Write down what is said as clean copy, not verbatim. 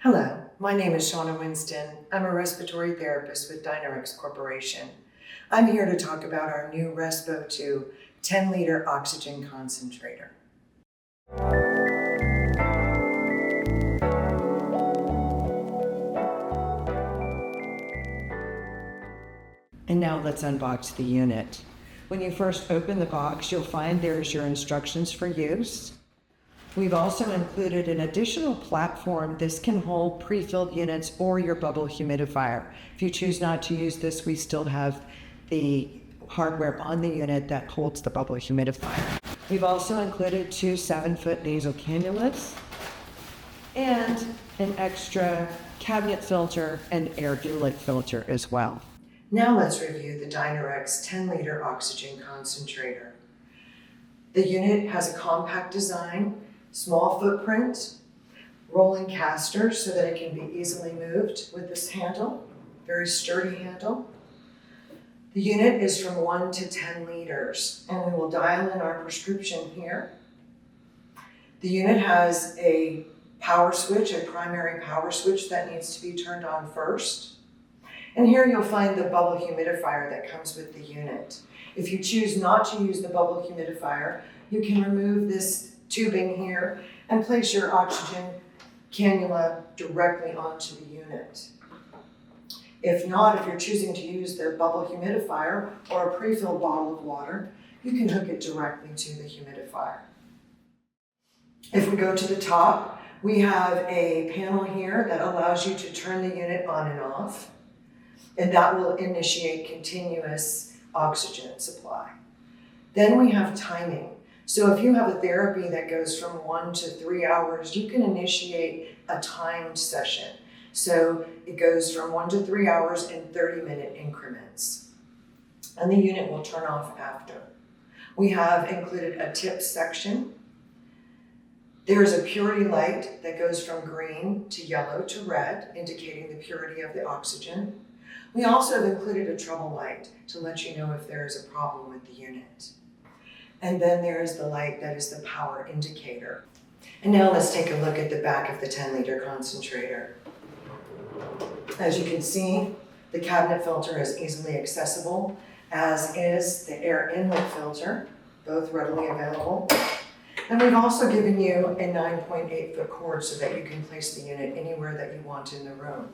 Hello, my name is Shauna Winston. I'm a respiratory therapist with Dynarex Corporation. I'm here to talk about our new Respo 2 10-liter oxygen concentrator. And now let's unbox the unit. When you first open the box, you'll find there's your instructions for use. We've also included an additional platform. This can hold pre-filled units or your bubble humidifier. If you choose not to use this, we still have the hardware on the unit that holds the bubble humidifier. We've also included 2 7-foot nasal cannulas and an extra cabinet filter and air doolet filter as well. Now let's review the Dynarex 10-liter oxygen concentrator. The unit has a compact design, small footprint, rolling caster so that it can be easily moved with this handle, very sturdy handle. The unit is from 1 to 10 liters, and we will dial in our prescription here. The unit has a power switch, a primary power switch that needs to be turned on first. And here you'll find the bubble humidifier that comes with the unit. If you choose not to use the bubble humidifier, you can remove this tubing here and place your oxygen cannula directly onto the unit. If not, if you're choosing to use the bubble humidifier or a pre-filled bottle of water, you can hook it directly to the humidifier. If we go to the top, we have a panel here that allows you to turn the unit on and off, and that will initiate continuous oxygen supply. Then we have timing. So if you have a therapy that goes from 1 to 3 hours, you can initiate a timed session. So it goes from 1 to 3 hours in 30-minute increments. And the unit will turn off after. We have included a tip section. There's a purity light that goes from green to yellow to red, indicating the purity of the oxygen. We also have included a trouble light to let you know if there is a problem with the unit. And then there is the light that is the power indicator. And now let's take a look at the back of the 10-liter concentrator. As you can see, the cabinet filter is easily accessible, as is the air inlet filter, both readily available. And we've also given you a 9.8-foot cord so that you can place the unit anywhere that you want in the room.